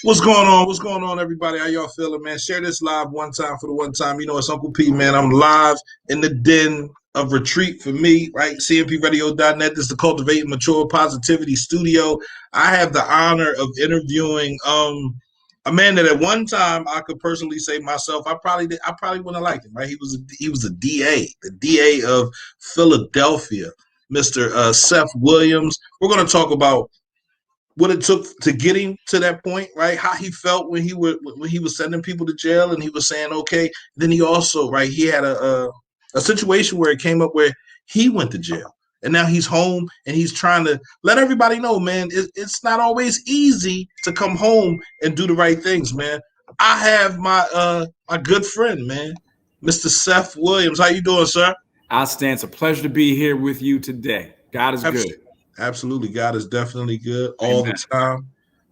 What's going on? What's going on, everybody? How y'all feeling, man? Share this live one time for the one time. You know, it's Uncle P, man. I'm live in the den of retreat for me, right? CMPradio.net. This is the Cultivating Mature Positivity Studio. I have the honor of interviewing a man that at one time I could personally say myself, I probably wouldn't like him, right? He was a DA, the DA of Philadelphia, Mr. Seth Williams. We're going to talk about what it took to get him to that point, right? How he felt when he was sending people to jail, and he was saying, okay. Then he also, right, he had a situation where it came up where he went to jail, and now he's home, and he's trying to let everybody know, man, it's not always easy to come home and do the right things, man. I have my good friend, man, Mr. Seth Williams. How you doing, sir? Outstanding. It's a pleasure to be here with you today. God is good. Absolutely. God is definitely good all the time.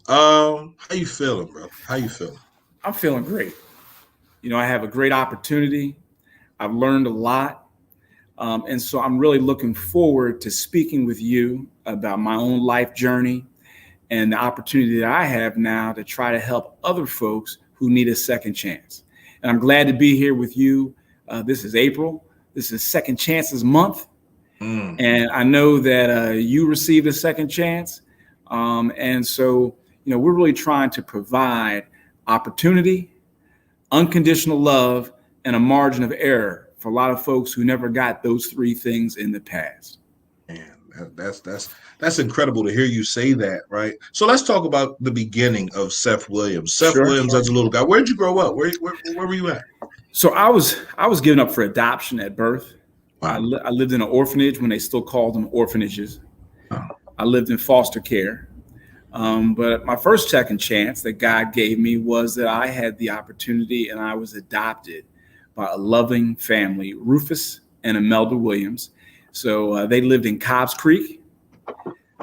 How you feeling, bro? How you feeling? I'm feeling great. You know, I have a great opportunity. I've learned a lot. And so I'm really looking forward to speaking with you about my own life journey and the opportunity that I have now to try to help other folks who need a second chance. And I'm glad to be here with you. This is April. This is Second Chances Month. And I know that you received a second chance. And so, you know, we're really trying to provide opportunity, unconditional love, and a margin of error for a lot of folks who never got those three things in the past. Man, that's incredible to hear you say that, right? So let's talk about the beginning of Seth Williams. Seth Williams as a little guy. Where did you grow up? Where were you at? So I was given up for adoption at birth. Wow. I lived in an orphanage when they still called them orphanages. Oh. I lived in foster care. But my first second chance that God gave me was that I had the opportunity, and I was adopted by a loving family, Rufus and Imelda Williams. So they lived in Cobbs Creek.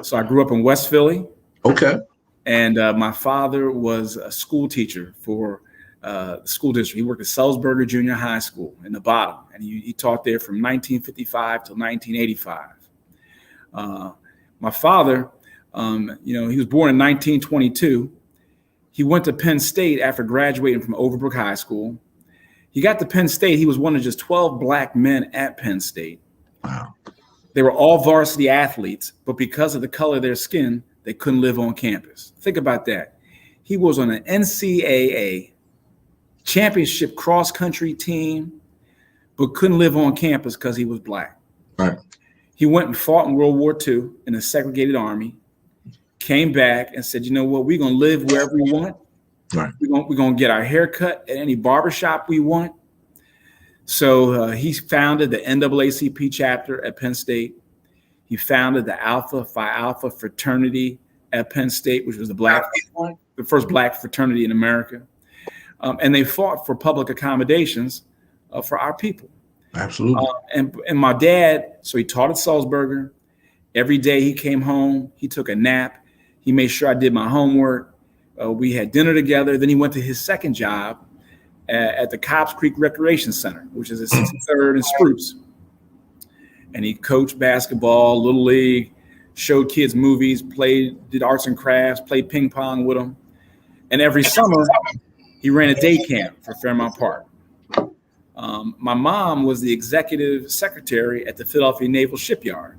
So I grew up in West Philly. Okay. And my father was a school teacher for the school district. He worked at Sulzberger Junior High School in the bottom, and he taught there from 1955 till 1985. My father, you know, he was born in 1922. He went to Penn State after graduating from Overbrook High School. He got to Penn State. He was one of just 12 black men at Penn State. Wow. They were all varsity athletes, but because of the color of their skin, they couldn't live on campus. Think about that. He was on an NCIA championship cross-country team, but couldn't live on campus because he was black. Right. He went and fought in World War II in a segregated army, came back and said, you know what, we're going to live wherever we want. Right. We're going to get our hair cut at any barbershop we want. So he founded the NAACP chapter at Penn State. He founded the Alpha Phi Alpha fraternity at Penn State, which was the first black fraternity in America. And they fought for public accommodations for our people. Absolutely. And my dad, so he taught at Sulzberger. Every day he came home, he took a nap. He made sure I did my homework. We had dinner together. Then he went to his second job at the Cobbs Creek Recreation Center, which is at 63rd and Spruce. And he coached basketball, Little League, showed kids movies, did arts and crafts, played ping pong with them. And every summer, he ran a day camp for Fairmount Park. My mom was the executive secretary at the Philadelphia Naval Shipyard.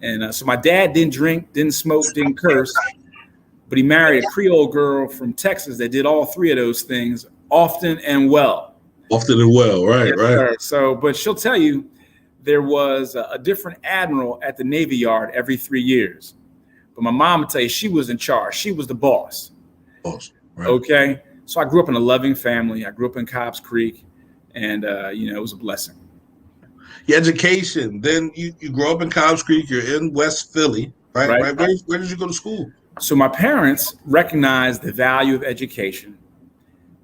And so my dad didn't drink, didn't smoke, didn't curse, but he married a Creole girl from Texas that did all three of those things often and well. Often and well, right, yes, right. Sir. So, but she'll tell you there was a different admiral at the Navy Yard every 3 years. But my mom would tell you she was in charge. She was the boss. Boss, right. Okay. So I grew up in a loving family. I grew up in Cobbs Creek, and it was a blessing. Your education. Then you grow up in Cobbs Creek. You're in West Philly, right? Right. Where did you go to school? So my parents recognized the value of education,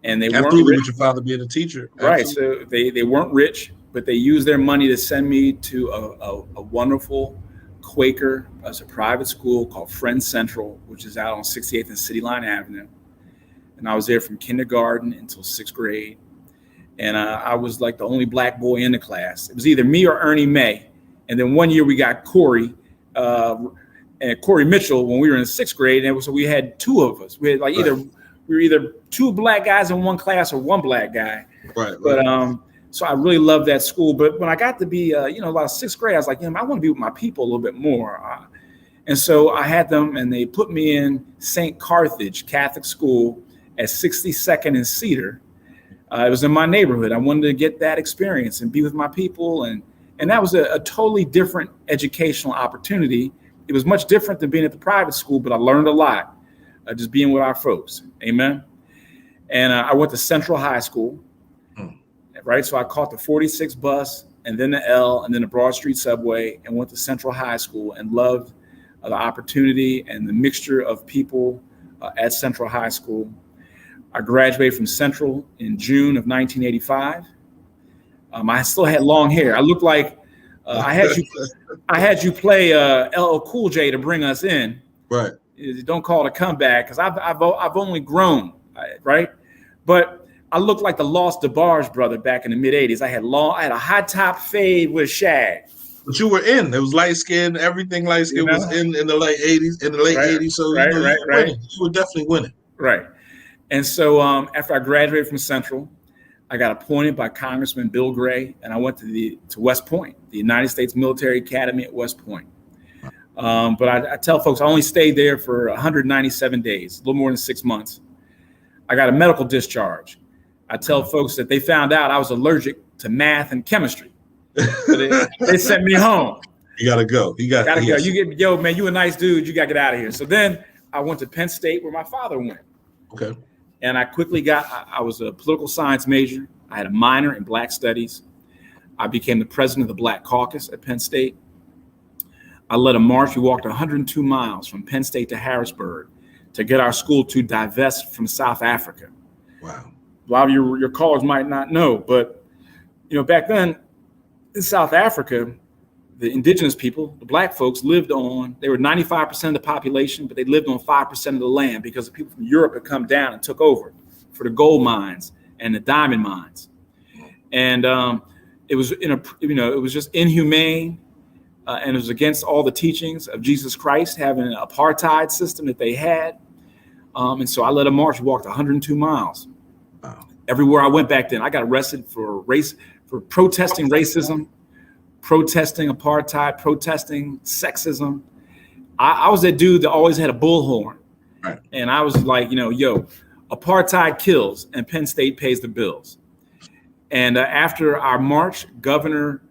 and they weren't absolutely rich. with your father being a teacher. Right. Absolutely. So they weren't rich, but they used their money to send me to a wonderful Quaker as a private school called Friends Central, which is out on 68th and City Line Avenue. And I was there from kindergarten until 6th grade. And I was like the only black boy in the class. It was either me or Ernie May. And then one year we got Corey and Corey Mitchell when we were in 6th grade. And so we had two of us. We had like we were either two black guys in one class or one black guy. Right. But so I really loved that school. But when I got to be, about 6th grade, I was like, I want to be with my people a little bit more. And so I had them, and they put me in St. Carthage Catholic School at 62nd and Cedar. It was in my neighborhood. I wanted to get that experience and be with my people. And that was a totally different educational opportunity. It was much different than being at the private school, but I learned a lot just being with our folks. Amen. And I went to Central High School, right? So I caught the 46 bus and then the L and then the Broad Street subway and went to Central High School and loved the opportunity and the mixture of people at Central High School. I graduated from Central in June of 1985. I still had long hair. I looked like I had you play LL Cool J to bring us in. Right. Don't call it a comeback because I've only grown, right? But I looked like the Lost DeBarge brother back in the mid '80s. I had a high top fade with shag. But you were in. It was light skin. Everything light skin was in the late '80s. In the late '80s, so you were winning. You were definitely winning. Right. And so after I graduated from Central, I got appointed by Congressman Bill Gray, and I went to West Point, the United States Military Academy at West Point. But I tell folks I only stayed there for 197 days, a little more than 6 months. I got a medical discharge. I tell folks that they found out I was allergic to math and chemistry. So they sent me home. You gotta go. You gotta go. Yo, man, you a nice dude. You gotta get out of here. So then I went to Penn State where my father went. Okay. And I quickly I was a political science major. I had a minor in Black studies. I became the president of the Black Caucus at Penn State. I led a march. We walked 102 miles from Penn State to Harrisburg to get our school to divest from South Africa. Wow. A lot of your callers might not know, but back then in South Africa, the indigenous people, the black folks, they were 95% of the population, but they lived on 5% of the land because the people from Europe had come down and took over for the gold mines and the diamond mines. And it was it was just inhumane, and it was against all the teachings of Jesus Christ, having an apartheid system that they had. And so I led a march, walked 102 miles. Wow. Everywhere I went back then, I got arrested for protesting racism, protesting apartheid, protesting sexism. I was that dude that always had a bullhorn. Right. And I was like, apartheid kills and Penn State pays the bills. And after our march, Governor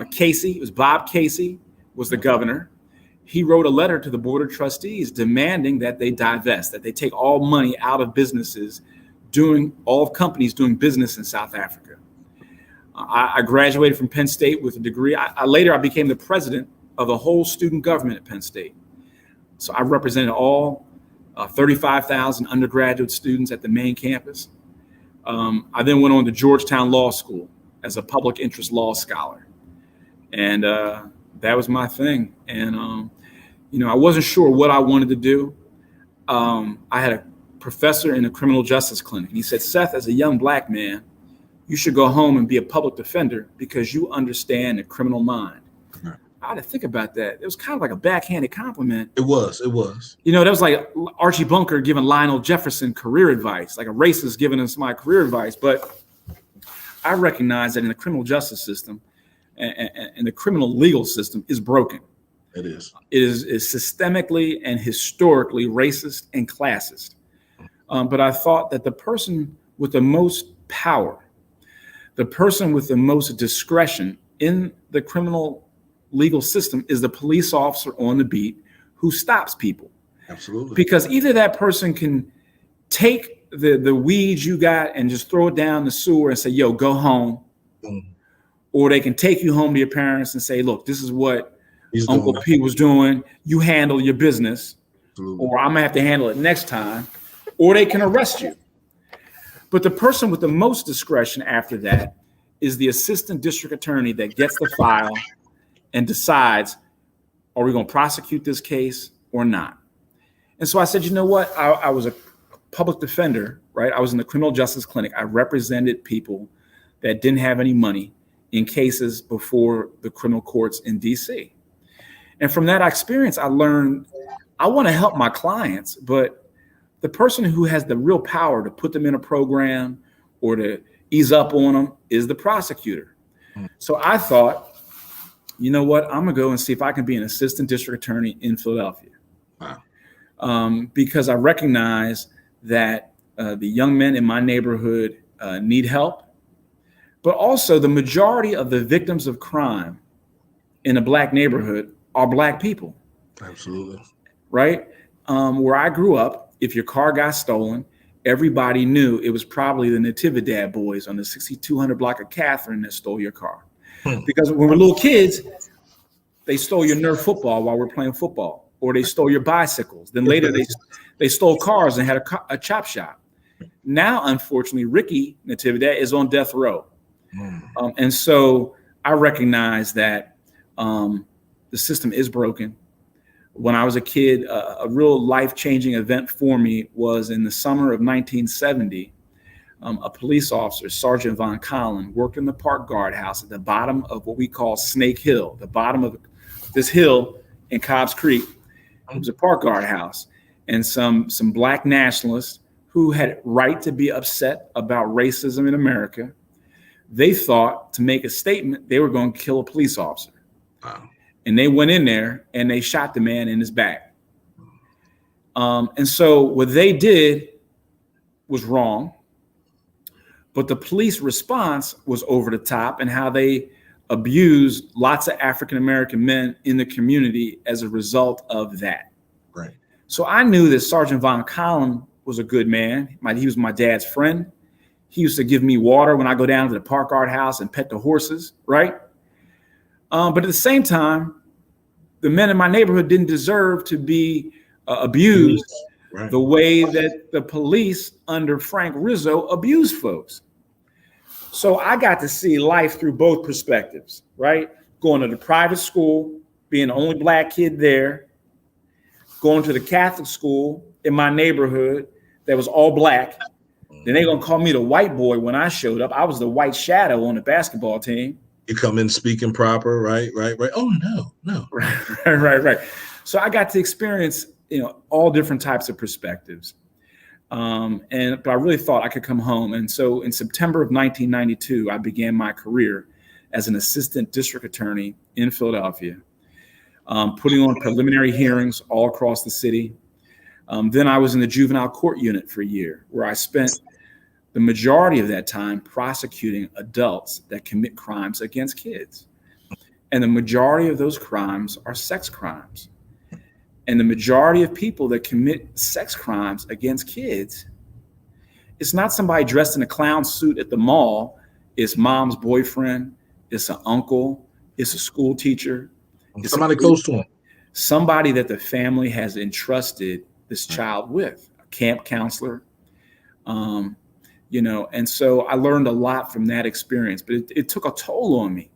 Casey, it was Bob Casey, was the governor. He wrote a letter to the Board of Trustees demanding that they divest, that they take all money out of businesses, all companies doing business in South Africa. I graduated from Penn State with a degree. Later, I became the president of the whole student government at Penn State. So I represented all 35,000 undergraduate students at the main campus. I then went on to Georgetown Law School as a public interest law scholar. And that was my thing. And, I wasn't sure what I wanted to do. I had a professor in a criminal justice clinic. And he said, Seth, as a young black man, you should go home and be a public defender because you understand the criminal mind. Right. I had to think about that. It was kind of like a backhanded compliment. It was. That was like Archie Bunker giving Lionel Jefferson career advice, like a racist giving us my career advice. But I recognize that in the criminal justice system and the criminal legal system is broken. It is. It is systemically and historically racist and classist. But I thought that the person with the most power, the person with the most discretion in the criminal legal system is the police officer on the beat who stops people. Absolutely. Because either that person can take the weeds you got and just throw it down the sewer and say, yo, go home. Or they can take you home to your parents and say, look, this is what Uncle P was doing. You handle your business. Absolutely. Or I'm going to have to handle it next time. Or they can arrest you. But the person with the most discretion after that is the assistant district attorney that gets the file and decides, are we going to prosecute this case or not? And so I said, you know what? I was a public defender, right? I was in the criminal justice clinic. I represented people that didn't have any money in cases before the criminal courts in DC. And from that experience, I learned I want to help my clients, but the person who has the real power to put them in a program or to ease up on them is the prosecutor. So I thought, you know what? I'm going to go and see if I can be an assistant district attorney in Philadelphia. Wow. Because I recognize that the young men in my neighborhood need help, but also the majority of the victims of crime in a Black neighborhood are Black people. Absolutely. Right? Where I grew up, if your car got stolen, everybody knew it was probably the Natividad boys on the 6200 block of Catherine that stole your car. Because when we're little kids, they stole your Nerf football while we're playing football, or they stole your bicycles. Then later they stole cars and had a chop shop. Now, unfortunately, Ricky Natividad is on death row. And so I recognize that the system is broken. When I was a kid, a real life-changing event for me was in the summer of 1970. A police officer, Sergeant Von Collin, worked in the park guardhouse at the bottom of what we call Snake Hill, the bottom of this hill in Cobbs Creek. It was a park guardhouse. And some Black nationalists who had right to be upset about racism in America, they thought to make a statement, they were going to kill a police officer. Wow. And they went in there and they shot the man in his back. And so what they did was wrong, but the police response was over the top and how they abused lots of African-American men in the community as a result of that. Right. So I knew that Sergeant Von Collin was a good man. He was my dad's friend. He used to give me water when I go down to the park guardhouse and pet the horses, right? But at the same time, the men in my neighborhood didn't deserve to be abused the way that the police under Frank Rizzo abused folks. So I got to see life through both perspectives, right? Going to the private school, being the only Black kid there, going to the Catholic school in my neighborhood that was all Black. Then they're going to call me the white boy when I showed up. I was the white shadow on the basketball team. You come in speaking proper, right. Oh, no. Right. So I got to experience, all different types of perspectives. But I really thought I could come home. And so in September of 1992, I began my career as an assistant district attorney in Philadelphia, putting on preliminary hearings all across the city. Then I was in the juvenile court unit for a year, where I spent the majority of that time prosecuting adults that commit crimes against kids. And the majority of those crimes are sex crimes. And the majority of people that commit sex crimes against kids, it's not somebody dressed in a clown suit at the mall. It's mom's boyfriend. It's an uncle. It's a school teacher. It's somebody close to him. Somebody that the family has entrusted this child with, a camp counselor. And so I learned a lot from that experience, but it took a toll on me,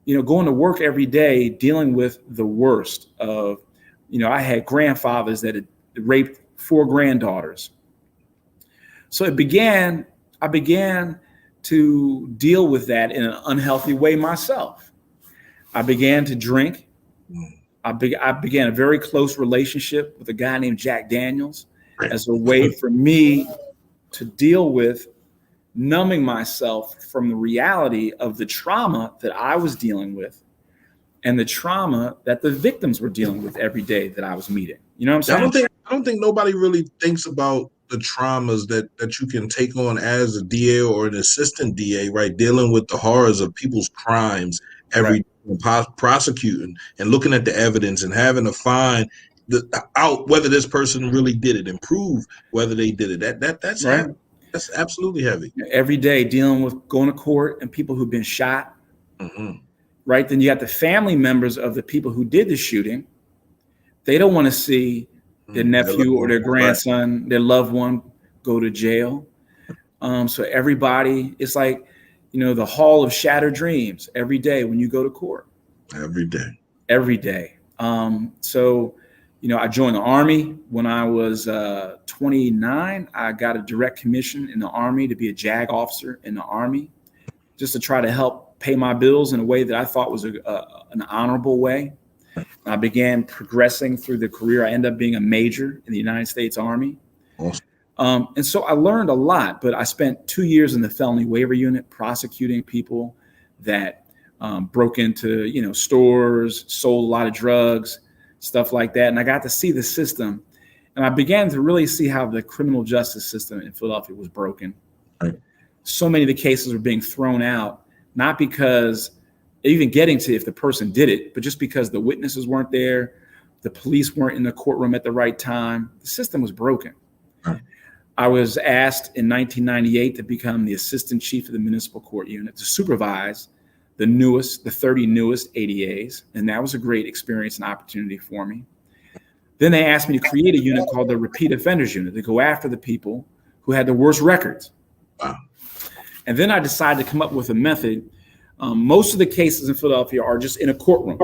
going to work every day, dealing with the worst of, I had grandfathers that had raped 4 granddaughters. So I began to deal with that in an unhealthy way myself. I began to drink. I began a very close relationship with a guy named Jack Daniels as a way for me to deal with numbing myself from the reality of the trauma that I was dealing with and the trauma that the victims were dealing with every day that I was meeting. You know what I'm saying? I don't think nobody really thinks about the traumas that you can take on as a DA or an assistant DA, right? Dealing with the horrors of people's crimes every day, prosecuting and looking at the evidence and having to find out whether this person really did it and prove whether they did it. That's right. Heavy. That's absolutely heavy. Every day dealing with going to court and people who've been shot. Right. Then you got the family members of the people who did the shooting. They don't want to see their nephew or their grandson, their loved one go to jail. So everybody, it's like, the hall of shattered dreams every day when you go to court. Every day. Every day. So, I joined the Army when I was 29. I got a direct commission in the Army to be a JAG officer in the Army, just to try to help pay my bills in a way that I thought was an honorable way. I began progressing through the career. I ended up being a major in the United States Army. Awesome. And so I learned a lot, but I spent 2 years in the felony waiver unit prosecuting people that broke into, stores, sold a lot of drugs, stuff like that. And I got to see the system, and I began to really see how the criminal justice system in Philadelphia was broken. Right. So many of the cases were being thrown out, not because even getting to if the person did it, but just because the witnesses weren't there, the police weren't in the courtroom at the right time. The system was broken. Right. I was asked in 1998 to become the assistant chief of the municipal court unit to supervise the 30 newest ADAs. And that was a great experience and opportunity for me. Then they asked me to create a unit called the repeat offenders unit to go after the people who had the worst records. Wow. And then I decided to come up with a method. Most of the cases in Philadelphia are just in a courtroom,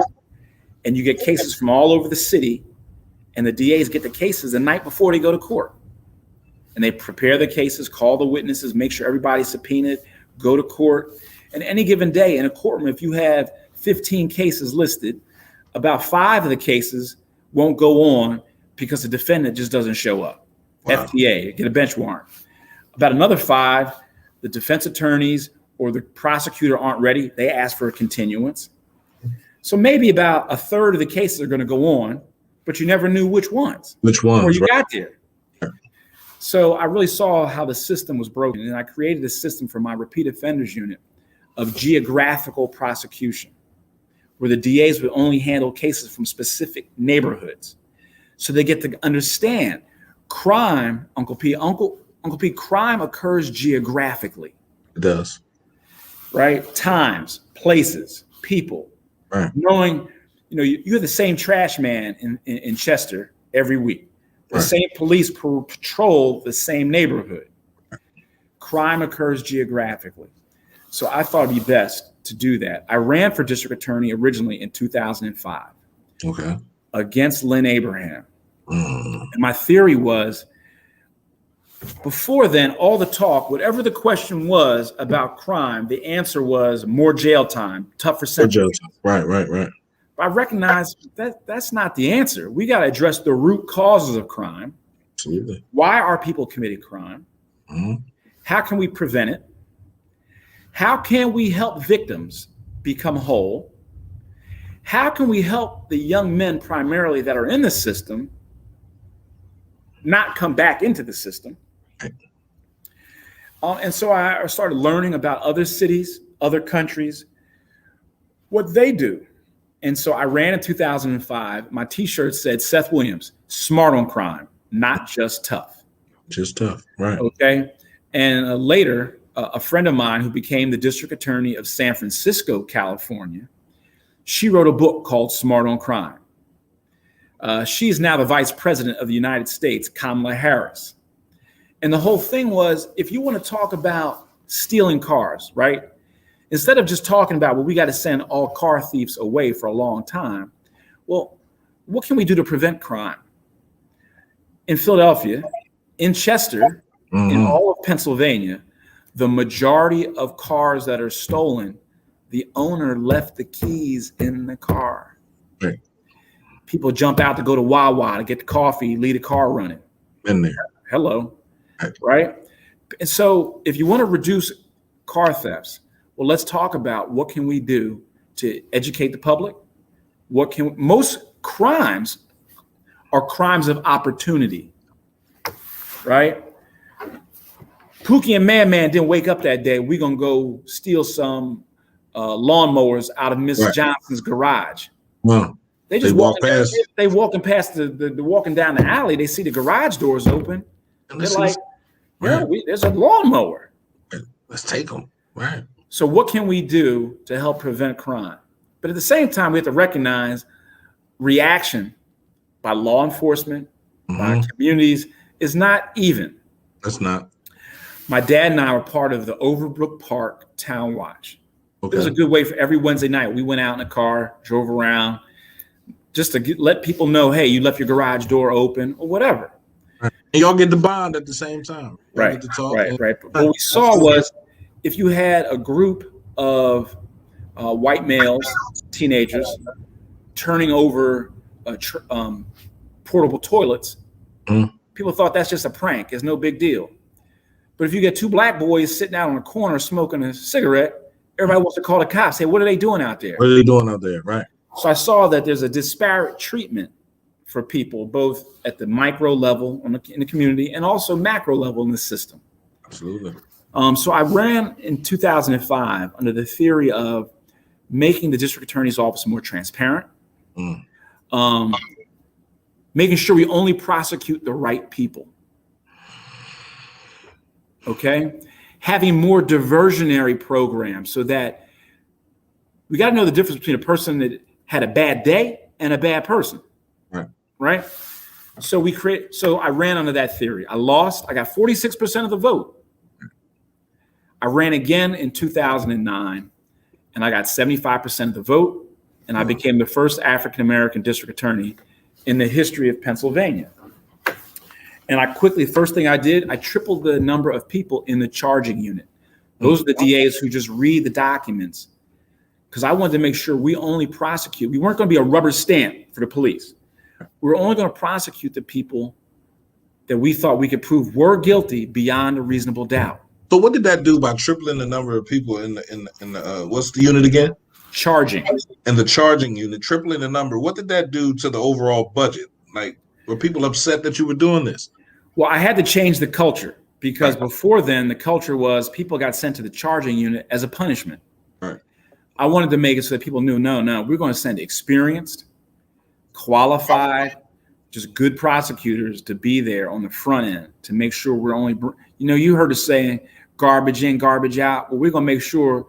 and you get cases from all over the city, and the DAs get the cases the night before they go to court. And they prepare the cases, call the witnesses, make sure everybody's subpoenaed, go to court. And any given day in a courtroom, if you have 15 cases listed, about 5 of the cases won't go on because the defendant just doesn't show up. Wow. FTA, get a bench warrant. About another 5, the defense attorneys or the prosecutor aren't ready. They ask for a continuance. So maybe about a third of the cases are going to go on, but you never knew which ones. Before you got there. So I really saw how the system was broken, and I created a system for my repeat offenders unit of geographical prosecution, where the DAs would only handle cases from specific neighborhoods. So they get to understand crime, Uncle P, crime occurs geographically. It does. Right? Times, places, people. Right. Knowing, you're the same trash man in Chester every week. The same police patrol the same neighborhood. Crime occurs geographically. So I thought it'd be best to do that. I ran for district attorney originally in 2005. Okay. Against Lynn Abraham. And my theory was, before then, all the talk, whatever the question was about crime, the answer was more jail time, tougher sentences. Right. But I recognized that that's not the answer. We got to address the root causes of crime. Absolutely. Why are people committing crime? Mm-hmm. How can we prevent it? How can we help victims become whole? How can we help the young men primarily that are in the system not come back into the system? And so I started learning about other cities, other countries, what they do. And so I ran in 2005. My T-shirt said, Seth Williams, smart on crime, not just tough. Just tough, right. Okay. And later, a friend of mine who became the district attorney of San Francisco, California, she wrote a book called Smart on Crime. She is now the vice president of the United States, Kamala Harris. And the whole thing was, if you want to talk about stealing cars, right? Instead of just talking about, well, we got to send all car thieves away for a long time. Well, what can we do to prevent crime? In Philadelphia, in Chester, in all of Pennsylvania, the majority of cars that are stolen, the owner left the keys in the car. Right. People jump out to go to Wawa to get the coffee, leave the car running. Been there. Hello. Right. And so if you want to reduce car thefts, well, let's talk about what can we do to educate the public. Most crimes are crimes of opportunity, right? Pookie and Man didn't wake up that day. We're gonna go steal some lawnmowers out of Miss Johnson's garage. Well, they just walk past. They walking past the walking down the alley. They see the garage doors open. And they're like, "Yeah, there's a lawnmower. Let's take them." Right. So what can we do to help prevent crime? But at the same time, we have to recognize reaction by law enforcement, by communities is not even. That's not. My dad and I were part of the Overbrook Park Town Watch. Okay. It was a good way for every Wednesday night. We went out in a car, drove around, just to let people know, hey, you left your garage door open or whatever. Right. And y'all get the bond at the same time. Right, get to talk right. But what we saw was if you had a group of white males, teenagers, turning over portable toilets, people thought that's just a prank. It's no big deal. But if you get two black boys sitting out on a corner smoking a cigarette, everybody wants to call the cops. Say, what are they doing out there? What are they doing out there? Right. So I saw that there's a disparate treatment for people, both at the micro level in the community and also macro level in the system. Absolutely. So I ran in 2005 under the theory of making the district attorney's office more transparent, making sure we only prosecute the right people. Okay, having more diversionary programs so that we got to know the difference between a person that had a bad day and a bad person. Right. So I ran under that theory. I lost. I got 46% of the vote. I ran again in 2009 and I got 75% of the vote. And I became the first African-American district attorney in the history of Pennsylvania. And first thing I did, I tripled the number of people in the charging unit. Those are the DAs who just read the documents, because I wanted to make sure we only prosecute. We weren't going to be a rubber stamp for the police. We were only going to prosecute the people that we thought we could prove were guilty beyond a reasonable doubt. So what did that do by tripling the number of people in the what's the unit again? Charging. And the charging unit, tripling the number. What did that do to the overall budget? Like, were people upset that you were doing this? Well, I had to change the culture, because before then the culture was people got sent to the charging unit as a punishment. Right. I wanted to make it so that people knew, no, we're going to send experienced, qualified, just good prosecutors to be there on the front end to make sure we're only, you heard us saying garbage in, garbage out. Well, we're going to make sure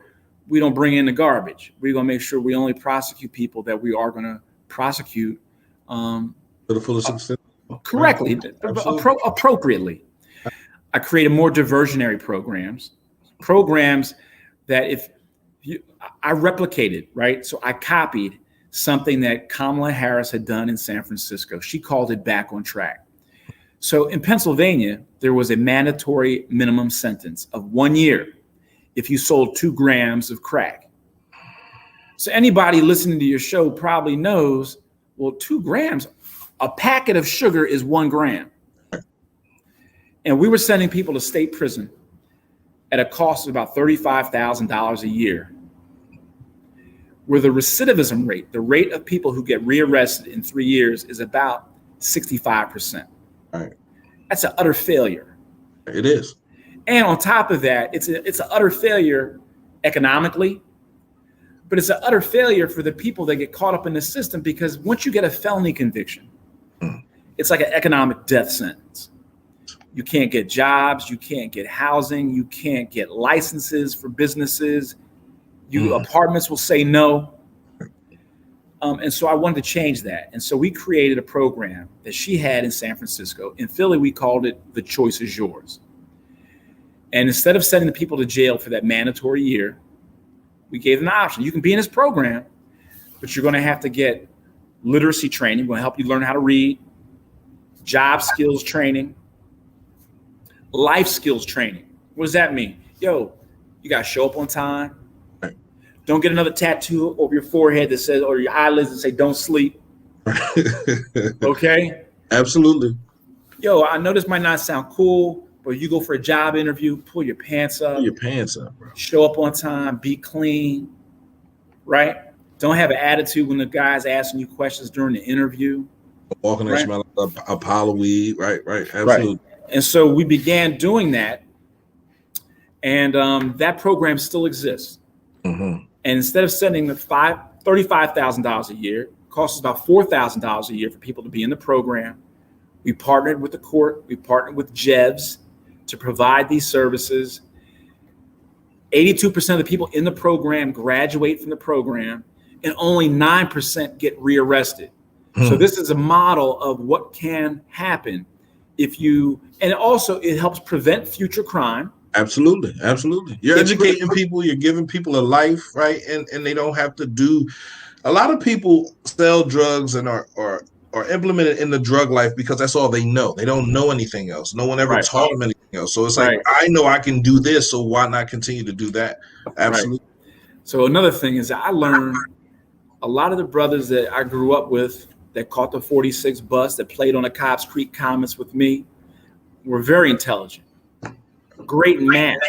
we don't bring in the garbage. We're going to make sure we only prosecute people that we are going to prosecute to the fullest extent. Correctly, appropriately. I created more diversionary programs that I replicated, right? So I copied something that Kamala Harris had done in San Francisco. She called it back on track. So in Pennsylvania, there was a mandatory minimum sentence of 1 year if you sold 2 grams of crack. So anybody listening to your show probably knows, well, 2 grams, a packet of sugar is 1 gram. And we were sending people to state prison at a cost of about $35,000 a year, where the recidivism rate, the rate of people who get rearrested in 3 years, is about 65%. Right. That's an utter failure. It is. And on top of that, it's an utter failure economically, but it's an utter failure for the people that get caught up in the system, because once you get a felony conviction, it's like an economic death sentence. You can't get jobs, you can't get housing, you can't get licenses for businesses. Apartments will say no. And so I wanted to change that. And so we created a program that she had in San Francisco. In Philly, we called it The Choice Is Yours. And instead of sending the people to jail for that mandatory year, we gave them an option. You can be in this program, but you're going to have to get literacy training. We're going to help you learn how to read, job skills training, life skills training. What does that mean? You got to show up on time. Don't get another tattoo over your forehead that says, or your eyelids that say, don't sleep. Okay? Absolutely. I know this might not sound cool, but you go for a job interview, pull your pants up. Pull your pants up, bro. Show up on time, be clean, right? Don't have an attitude when the guy's asking you questions during the interview. Walking there smelling like a pile of weed, right? Absolutely. Right. And so we began doing that, and that program still exists. Mm-hmm. And instead of sending the $35,000 a year, it costs about $4,000 a year for people to be in the program. We partnered with the court. We partnered with JEVs to provide these services. 82% of the people in the program graduate from the program, and only 9% get rearrested. So this is a model of what can happen and also it helps prevent future crime. Absolutely, absolutely. You're educating people. You're giving people a life, right? And they don't have to do. A lot of people sell drugs and are implemented in the drug life because that's all they know. They don't know anything else. No one ever Right. taught them anything else. So it's like, Right. I know I can do this, so why not continue to do that? Right. Absolutely. So another thing is that I learned a lot of the brothers that I grew up with that caught the 46 bus, that played on the Cobbs Creek Commons with me, were very intelligent, great in math.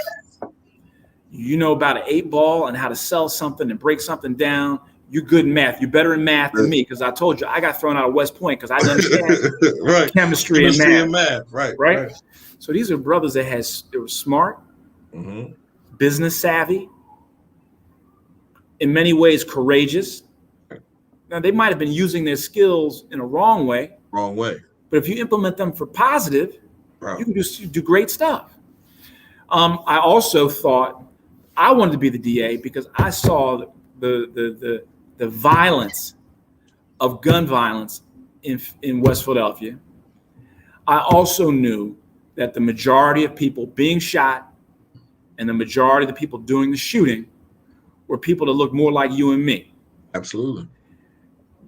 You know about an 8-ball and how to sell something and break something down. You're good in math. You're better in math than me, because I told you I got thrown out of West Point because I didn't understand Right. chemistry and math. Right. Right. So these are brothers that they were smart, business savvy, in many ways courageous. Now, they might have been using their skills in a wrong way. But if you implement them for positive, you can do great stuff. I also thought I wanted to be the DA because I saw the violence of gun violence in West Philadelphia. I also knew that the majority of people being shot and the majority of the people doing the shooting were people that look more like you and me. Absolutely.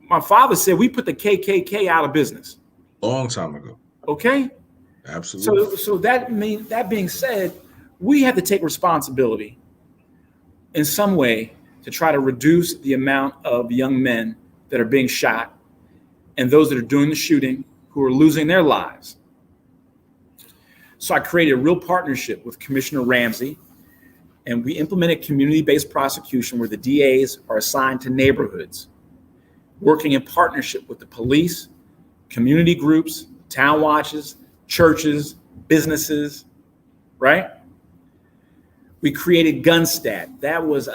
My father said we put the KKK out of business. Long time ago. Okay? Absolutely. So that being said, we have to take responsibility in some way to try to reduce the amount of young men that are being shot and those that are doing the shooting who are losing their lives. So I created a real partnership with Commissioner Ramsey, and we implemented community-based prosecution where the DAs are assigned to neighborhoods, working in partnership with the police, community groups, town watches, churches, businesses, right? We created GunStat. That was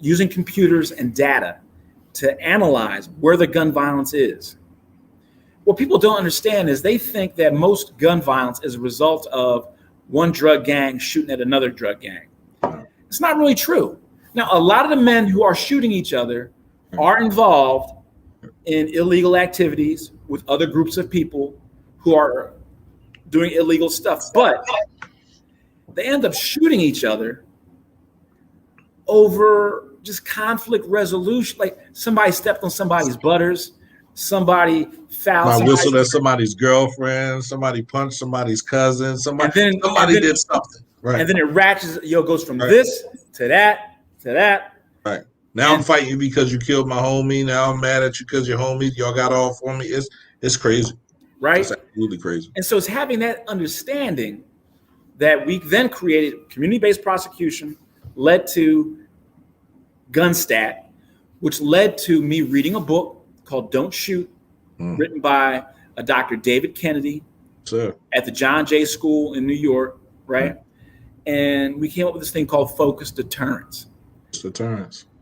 using computers and data to analyze where the gun violence is. What people don't understand is they think that most gun violence is a result of one drug gang shooting at another drug gang. It's not really true. Now, a lot of the men who are shooting each other are involved in illegal activities with other groups of people who are doing illegal stuff, but they end up shooting each other over just conflict resolution. Like somebody stepped on somebody's butters, somebody fouled. Whistled at somebody's girlfriend, somebody punched somebody's cousin, somebody did something. Right. And then it ratchets, goes from this to that to that. Right. Now I'm fighting you because you killed my homie. Now I'm mad at you because your homie, y'all got off on me. It's crazy. Right. It's absolutely crazy. And so it's having that understanding that we then created community-based prosecution, led to GunStat, which led to me reading a book called Don't Shoot, written by a Dr. David Kennedy at the John Jay School in New York, right? And we came up with this thing called focused deterrence.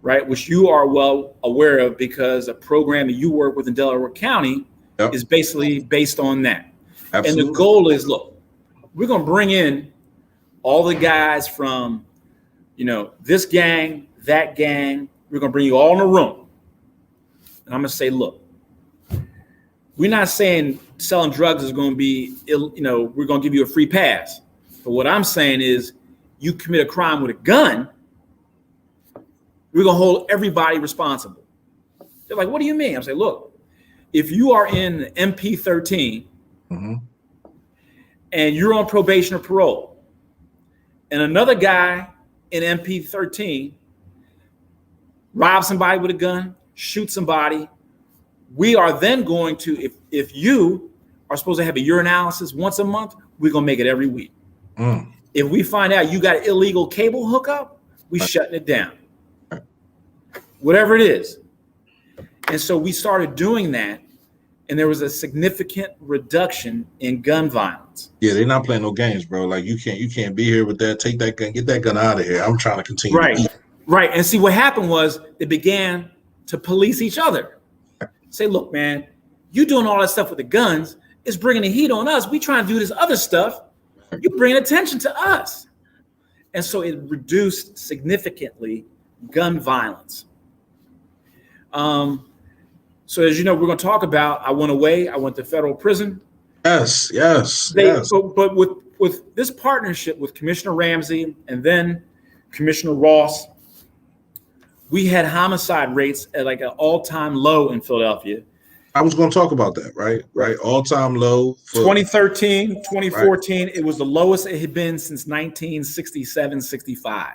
Right, which you are well aware of because a program that you work with in Delaware County is basically based on that. Absolutely. And the goal is, look, we're going to bring in all the guys from, this gang, that gang. We're going to bring you all in a room. And I'm going to say, look, we're not saying selling drugs is going to be, we're going to give you a free pass. But what I'm saying is you commit a crime with a gun, we're going to hold everybody responsible. They're like, what do you mean? I'm saying, look, if you are in MP13 and you're on probation or parole, and another guy in MP13 robs somebody with a gun, shoots somebody, we are then going to, if you are supposed to have a urinalysis once a month, we're going to make it every week. If we find out you got illegal cable hookup, we shutting it down. Whatever it is. And so we started doing that, and there was a significant reduction in gun violence. Yeah, they're not playing no games, bro. Like you can't be here with that. Take that gun, get that gun out of here. I'm trying to continue. Right. And see, what happened was they began to police each other. Say, look, man, you doing all that stuff with the guns is bringing the heat on us. We trying to do this other stuff. You bring attention to us. And so it reduced significantly gun violence. So as you know, we're going to talk about, I went away. I went to federal prison. Yes. But with with this partnership with Commissioner Ramsey and then Commissioner Ross, we had homicide rates at like an all-time low in Philadelphia. I was going to talk about that, right? All-time low. 2013, 2014, right. It was the lowest it had been since 1967, 65.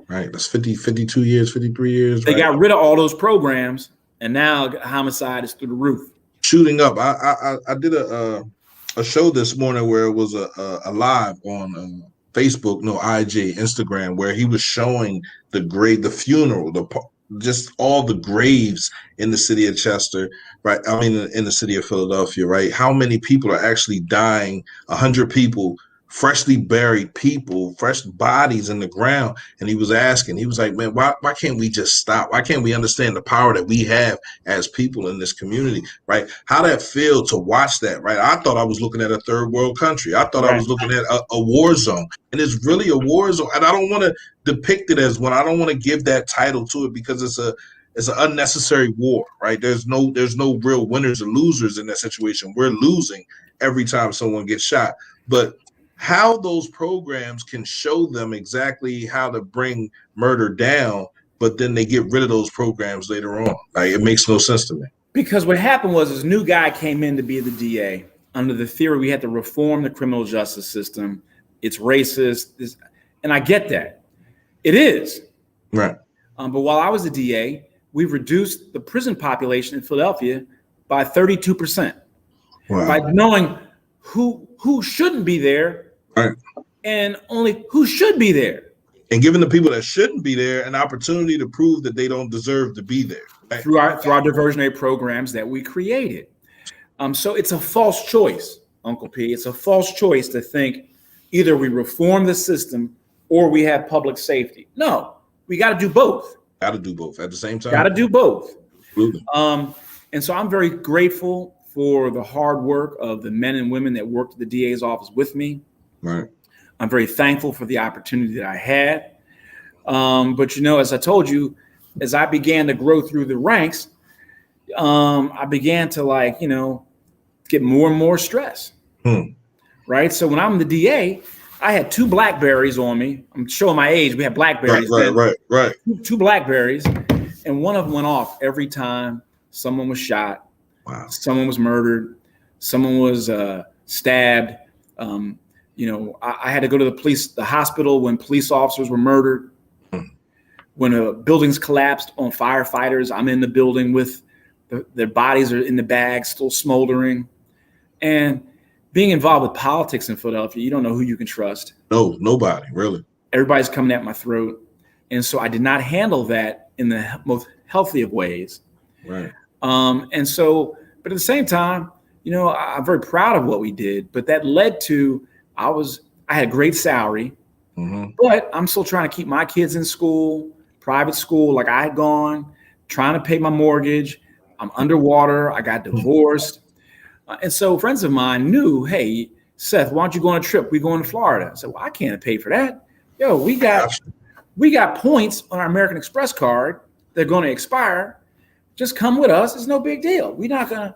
Right. That's 52 years, 53 years. They got rid of all those programs, and now homicide is through the roof. Shooting up. I did a show this morning where it was a live on Facebook, IG, Instagram, where he was showing the funeral, just all the graves in the city of Chester, right? I mean, in the city of Philadelphia, right? How many people are actually dying? 100 people, freshly buried people, fresh bodies in the ground. And he was like, man, why can't we just stop? Why can't we understand the power that we have as people in this community, right? How that feel to watch that, right? I thought I was looking at a third world country. I thought I was looking at a war zone, and it's really a war zone. And I don't want to depict it as one. I don't want to give that title to it because it's an unnecessary war, right? There's no real winners or losers in that situation. We're losing every time someone gets shot. But how those programs can show them exactly how to bring murder down, but then they get rid of those programs later on. Like, it makes no sense to me. Because what happened was this new guy came in to be the DA under the theory we had to reform the criminal justice system. It's racist. And I get that. It is. Right. But while I was the DA, we've reduced the prison population in Philadelphia by 32%. Wow. By knowing who shouldn't be there, right, and only who should be there. And giving the people that shouldn't be there an opportunity to prove that they don't deserve to be there. Right? Through our diversionary programs that we created. So it's a false choice, Uncle P. It's a false choice to think either we reform the system or we have public safety. No, we got to do both. Got to do both at the same time. Got to do both. Absolutely. And so I'm very grateful for the hard work of the men and women that worked at the DA's office with me. Right. I'm very thankful for the opportunity that I had. But, as I told you, as I began to grow through the ranks, I began to get more and more stress. Right. So when I'm the DA, I had 2 BlackBerries on me. I'm showing my age. We had BlackBerries. Right. 2 BlackBerries. And one of them went off every time someone was shot. Wow. Someone was murdered. Someone was stabbed. I had to go to the hospital when police officers were murdered. When buildings collapsed on firefighters, I'm in the building with their bodies are in the bags, still smoldering. And being involved with politics in Philadelphia, you don't know who you can trust. No, nobody, really. Everybody's coming at my throat. And so I did not handle that in the most healthy of ways. Right. But at the same time, I'm very proud of what we did, but that led to, I had a great salary, but I'm still trying to keep my kids in school, private school, like I had gone, trying to pay my mortgage. I'm underwater. I got divorced. And so friends of mine knew, hey, Seth, why don't you go on a trip? We going to Florida. I said, well, I can't pay for that. Yo, we got points on our American Express card. They're going to expire. Just come with us. It's no big deal. We're not going to,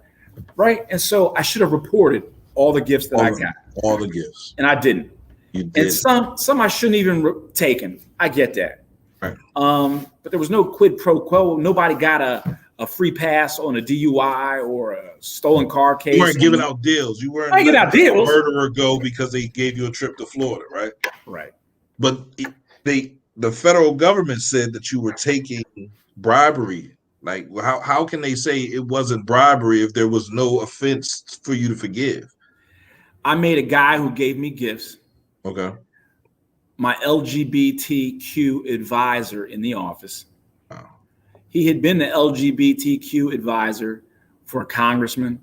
right? And so I should have reported all the gifts that I got. All the gifts. And I didn't. You did. And some I shouldn't even taken. I get that. Right. But there was no quid pro quo. Nobody got a free pass on a DUI or a stolen car case. You weren't giving out deals. You weren't giving out deals. A murderer go because they gave you a trip to Florida, right? Right. But the federal government said that you were taking bribery. Like, how can they say it wasn't bribery if there was no offense for you to forgive? I made a guy who gave me gifts. Okay. My LGBTQ advisor in the office. Wow. He had been the LGBTQ advisor for a congressman,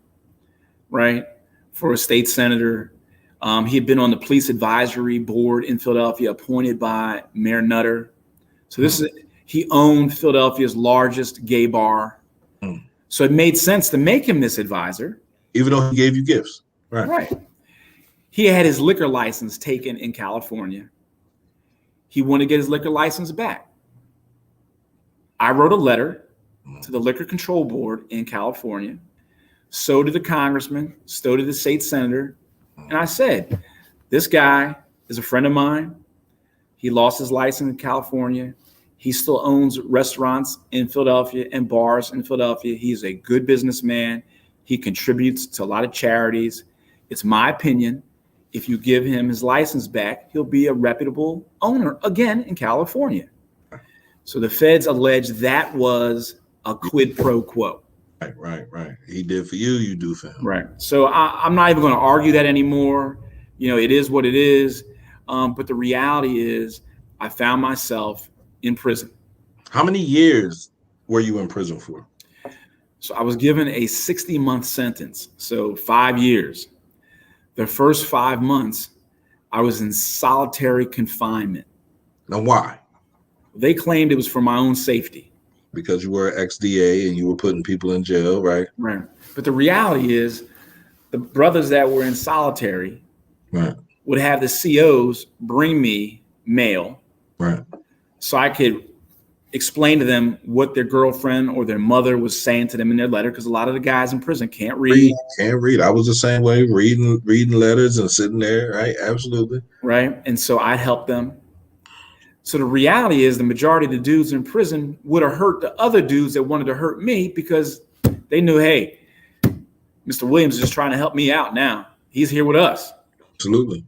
right? For a state senator. He had been on the police advisory board in Philadelphia, appointed by Mayor Nutter. So he owned Philadelphia's largest gay bar. So it made sense to make him this advisor. Even though he gave you gifts. Right. He had his liquor license taken in California. He wanted to get his liquor license back. I wrote a letter to the Liquor Control Board in California. So did the congressman, so did the state senator. And I said, This guy is a friend of mine. He lost his license in California. He still owns restaurants in Philadelphia and bars in Philadelphia. He's a good businessman. He contributes to a lot of charities. It's my opinion, if you give him his license back, he'll be a reputable owner again in California. So the feds allege that was a quid pro quo. Right. He did for you, you do for him. Right. So I'm not even going to argue that anymore. It is what it is. But the reality is I found myself in prison. How many years were you in prison for? So I was given a 60-month sentence. So 5 years. The first 5 months, I was in solitary confinement. Now, why? They claimed it was for my own safety. Because you were ex-DA and you were putting people in jail, right? Right. But the reality is the brothers that were in solitary would have the COs bring me mail. Right. So I could explain to them what their girlfriend or their mother was saying to them in their letter, because a lot of the guys in prison can't read. Can't read. I was the same way, reading letters and sitting there, right? Absolutely. Right. And so I helped them. So the reality is the majority of the dudes in prison would have hurt the other dudes that wanted to hurt me, because they knew, hey, Mr. Williams is just trying to help me out now. He's here with us. Absolutely.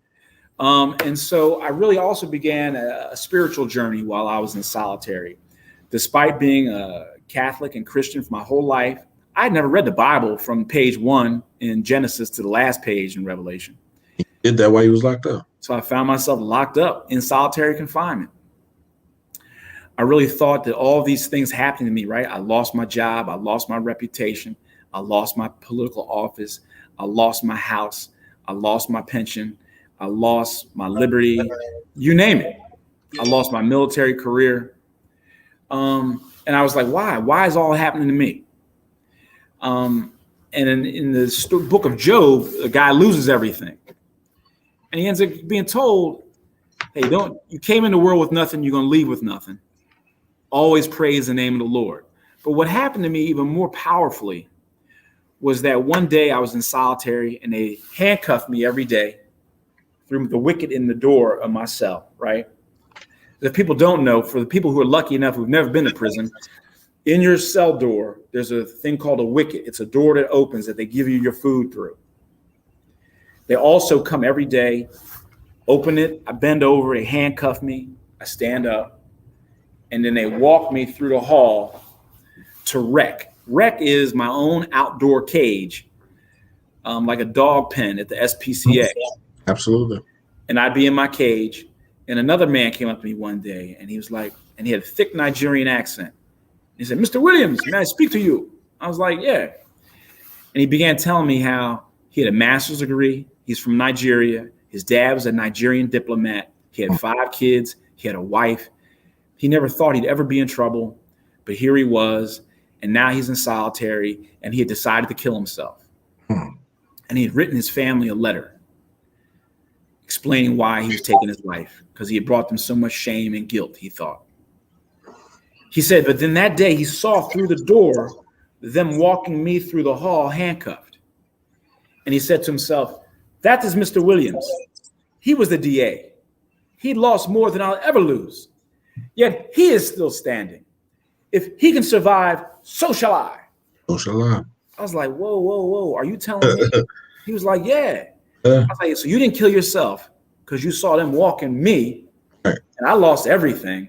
And so I really also began a spiritual journey while I was in solitary. Despite being a Catholic and Christian for my whole life, I had never read the Bible from page 1 in Genesis to the last page in Revelation. He did that while he was locked up. So I found myself locked up in solitary confinement. I really thought that all these things happened to me, right? I lost my job. I lost my reputation. I lost my political office. I lost my house. I lost my pension. I lost my liberty. You name it. I lost my military career. And I was like, why? Why is all happening to me? And in the book of Job, a guy loses everything. And he ends up being told, hey, you came in the world with nothing, you're going to leave with nothing. Always praise the name of the Lord. But what happened to me even more powerfully was that one day I was in solitary and they handcuffed me every day through the wicket in the door of my cell, right? If people don't know, for the people who are lucky enough who've never been to prison, in your cell door, there's a thing called a wicket. It's a door that opens that they give you your food through. They also come every day, open it, I bend over, they handcuff me, I stand up, and then they walk me through the hall to rec. Rec is my own outdoor cage, like a dog pen at the SPCA. Absolutely. And I'd be in my cage, and another man came up to me one day, and he was like, and he had a thick Nigerian accent. He said, Mr. Williams, may I speak to you? I was like, yeah. And he began telling me how he had a master's degree. He's from Nigeria. His dad was a Nigerian diplomat. He had 5 kids. He had a wife. He never thought he'd ever be in trouble, but here he was, and now he's in solitary, and he had decided to kill himself. And he had written his family a letter explaining why he was taking his life, because he had brought them so much shame and guilt, he thought. He said, but then that day he saw through the door them walking me through the hall handcuffed. And he said to himself, that is Mr. Williams. He was the DA. He lost more than I'll ever lose. Yet he is still standing. If he can survive, so shall I. So shall I. I was like, whoa. Are you telling me? He was like, yeah. I was like, so you didn't kill yourself because you saw them walking me and I lost everything.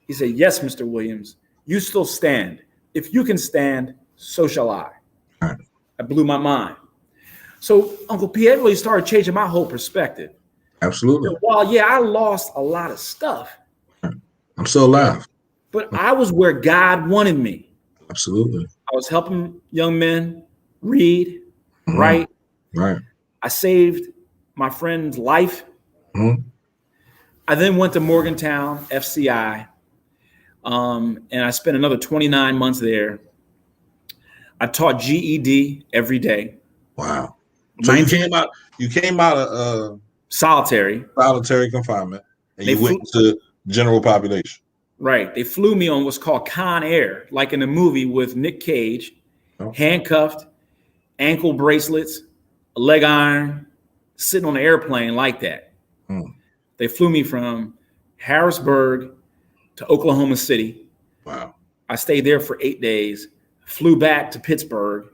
He said, yes, Mr. Williams, you still stand. If you can stand, so shall I. That blew my mind. So Uncle P, it really started changing my whole perspective. Absolutely. So while, yeah, I lost a lot of stuff. I'm still alive. But I was where God wanted me. Absolutely. I was helping young men read, write. Right. I saved my friend's life. I then went to Morgantown, FCI, and I spent another 29 months there. I taught GED every day. Wow. So you came out of solitary confinement, and you went to general population. Right. They flew me on what's called Con Air, like in the movie with Nick Cage, handcuffed, ankle bracelets, a leg iron, sitting on an airplane like that. Mm. They flew me from Harrisburg to Oklahoma City. Wow. I stayed there for 8 days, flew back to Pittsburgh,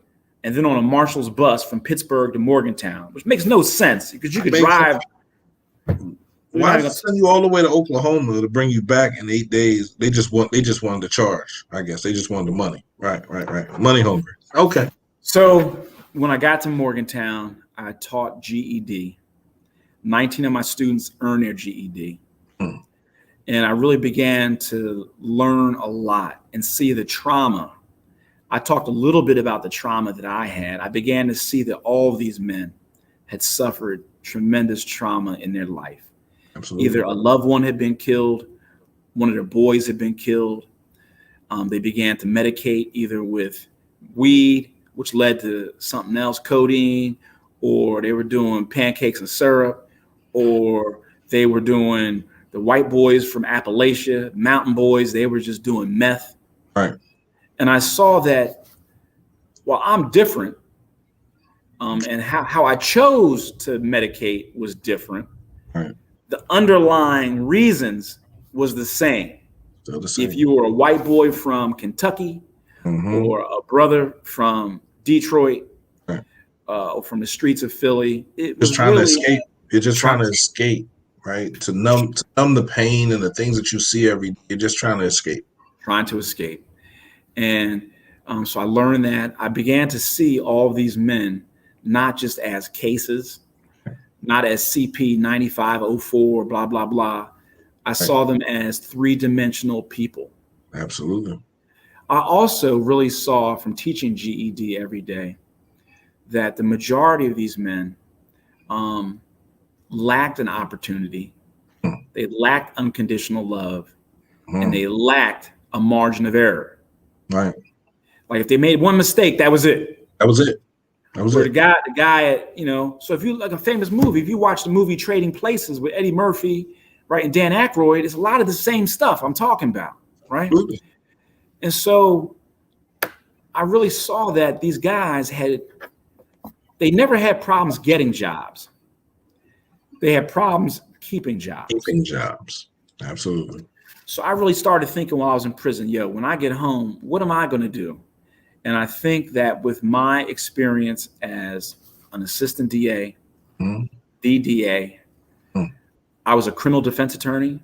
and then on a Marshall's bus from Pittsburgh to Morgantown, which makes no sense because you could drive. Why send you all the way to Oklahoma to bring you back in 8 days? They just wanted to charge. I guess they just wanted the money. Right. Money hungry. Okay. So when I got to Morgantown, I taught GED. 19 of my students earned their GED. Hmm. And I really began to learn a lot and see the trauma. I talked a little bit about the trauma that I had. I began to see that all of these men had suffered tremendous trauma in their life. Absolutely. Either a loved one had been killed, one of their boys had been killed. They began to medicate either with weed, which led to something else, codeine, or they were doing pancakes and syrup, or they were doing the white boys from Appalachia, mountain boys, they were just doing meth. Right. And I saw that while I'm different, and how I chose to medicate was different, right, the underlying reasons was the same. Still the same. If you were a white boy from Kentucky, or a brother from Detroit, right, or from the streets of Philly, it just was trying really, to escape. You're just trying to escape, right? To numb the pain and the things that you see every day. You're just trying to escape. And so I learned that. I began to see all of these men not just as cases, not as CP 9504, blah, blah, blah. I saw them as three-dimensional people. Absolutely. I also really saw from teaching GED every day that the majority of these men lacked an opportunity. They lacked unconditional love, and they lacked a margin of error. Right. Like if they made one mistake, that was it. The guy, so if you like a famous movie, if you watch the movie Trading Places with Eddie Murphy, right, and Dan Aykroyd, it's a lot of the same stuff I'm talking about, right? Absolutely. And so I really saw that these guys they never had problems getting jobs. They had problems keeping jobs. Absolutely. So I really started thinking while I was in prison, when I get home, what am I going to do? And I think that with my experience as an assistant DA, DDA, I was a criminal defense attorney.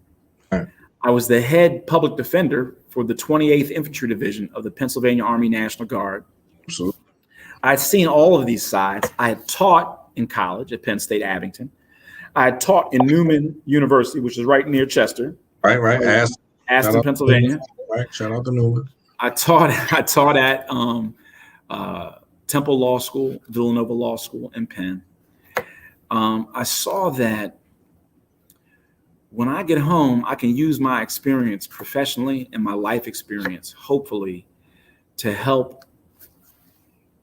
Right. I was the head public defender for the 28th Infantry Division of the Pennsylvania Army National Guard. Absolutely. I'd seen all of these sides. I had taught in college at Penn State Abington. I had taught in Newman University, which is right near Chester. Right. Aston, Pennsylvania. Right. Shout out to Newman. I taught at Temple Law School, Villanova Law School, and Penn. I saw that when I get home, I can use my experience professionally and my life experience, hopefully, to help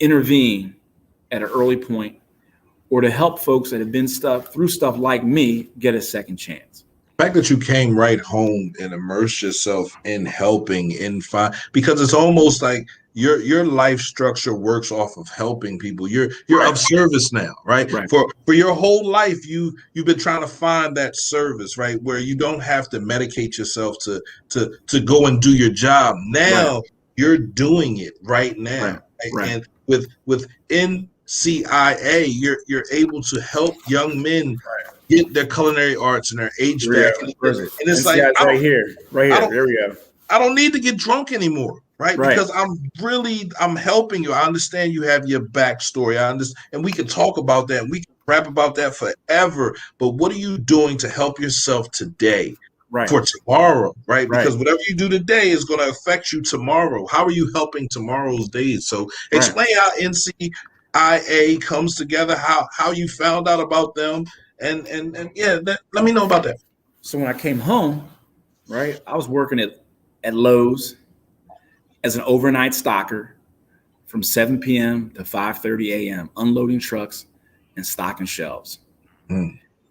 intervene at an early point, or to help folks that have been through stuff like me get a second chance. The fact that you came right home and immersed yourself in helping because it's almost like your life structure works off of helping people. You're of service now, right? For your whole life, you've been trying to find that service, right, where you don't have to medicate yourself to go and do your job. Now you're doing it right now, right? And with NCIA, you're able to help young men get their culinary arts and their HVAC. And it's like right here. There we go. I don't need to get drunk anymore, right? Because I'm helping you. I understand you have your backstory. I understand, and we can talk about that. We can rap about that forever. But what are you doing to help yourself today for tomorrow, right? Because whatever you do today is going to affect you tomorrow. How are you helping tomorrow's days? So explain how NCIA comes together, how you found out about them. And let me know about that. So when I came home, I was working at Lowe's as an overnight stocker from 7 p.m. to 5:30 a.m., unloading trucks and stocking shelves,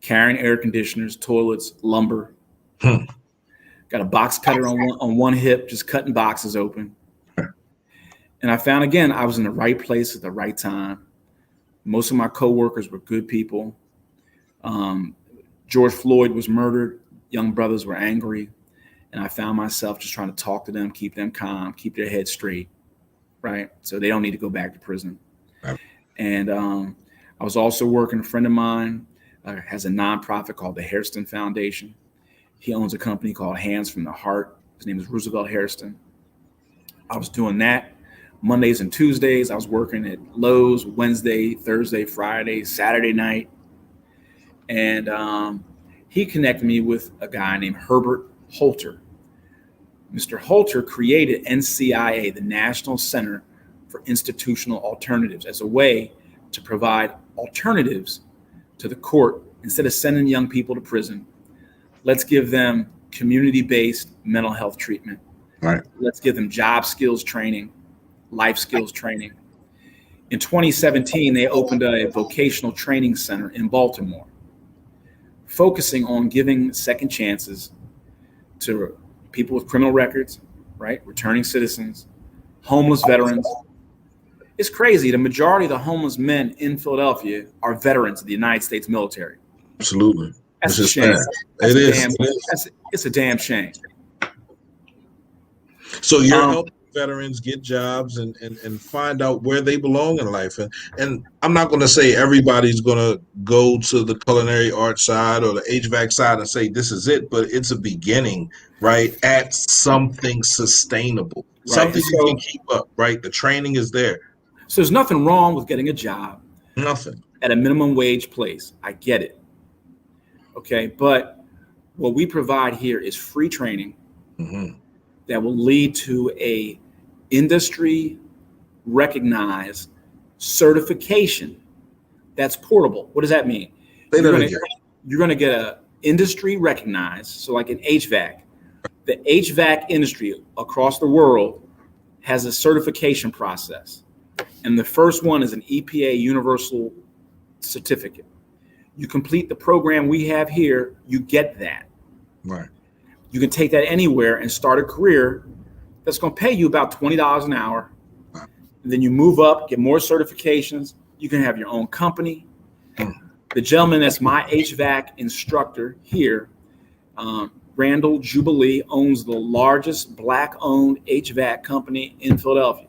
carrying air conditioners, toilets, lumber. Got a box cutter on one hip, just cutting boxes open. And I found, again, I was in the right place at the right time. Most of my coworkers were good people. George Floyd was murdered. Young brothers were angry. And I found myself just trying to talk to them, keep them calm, keep their heads straight, right? So they don't need to go back to prison. Right. And I was also working, a friend of mine has a nonprofit called the Hairston Foundation. He owns a company called Hands from the Heart. His name is Roosevelt Hairston. I was doing that Mondays and Tuesdays. I was working at Lowe's Wednesday, Thursday, Friday, Saturday night. And he connected me with a guy named Herbert Holter. Mr. Holter created NCIA, the National Center for Institutional Alternatives, as a way to provide alternatives to the court. Instead of sending young people to prison, let's give them community-based mental health treatment. Right. Let's give them job skills training, life skills training. In 2017, they opened a vocational training center in Baltimore, focusing on giving second chances to people with criminal records, right? Returning citizens, homeless veterans. It's crazy. The majority of the homeless men in Philadelphia are veterans of the United States military. Absolutely. That's a shame. It's a damn shame. So you're helping veterans get jobs and find out where they belong in life. And I'm not going to say everybody's going to go to the culinary arts side or the HVAC side and say this is it, but it's a beginning, right, at something sustainable, right. Something you can keep up, right? The training is there. So there's nothing wrong with getting a job. Nothing. At a minimum wage place. I get it. Okay, but what we provide here is free training that will lead to a industry recognized certification that's portable. What does that mean? You're going to get a industry recognized, so like an HVAC. The HVAC industry across the world has a certification process. And the first one is an EPA universal certificate. You complete the program we have here, you get that. Right. You can take that anywhere and start a career that's going to pay you about $20 an hour. Right. And then you move up, get more certifications. You can have your own company. The gentleman that's my HVAC instructor here, Randall Jubilee, owns the largest Black-owned HVAC company in Philadelphia.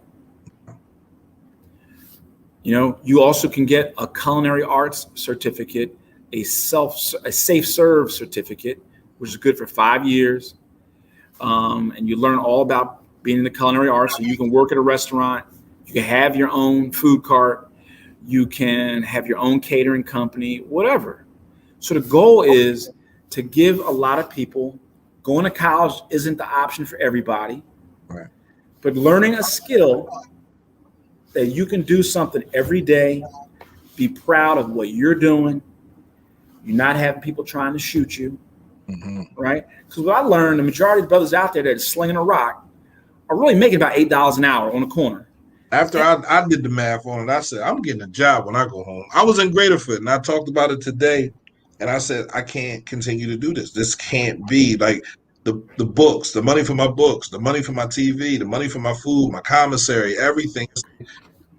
You know, you also can get a culinary arts certificate, a safe serve certificate, which is good for 5 years. And you learn all about being in the culinary arts. So you can work at a restaurant, you can have your own food cart, you can have your own catering company, whatever. So the goal is to give a lot of people, going to college isn't the option for everybody, right. But learning a skill that you can do something every day, be proud of what you're doing. You're not having people trying to shoot you, right? Because what I learned, the majority of brothers out there that are slinging a rock are really making about $8 an hour on the corner. After I did the math on it, I said, I'm getting a job when I go home. I was in Graterford, and I talked about it today, and I said, I can't continue to do this. This can't be like the books, the money for my books, the money for my TV, the money for my food, my commissary, everything.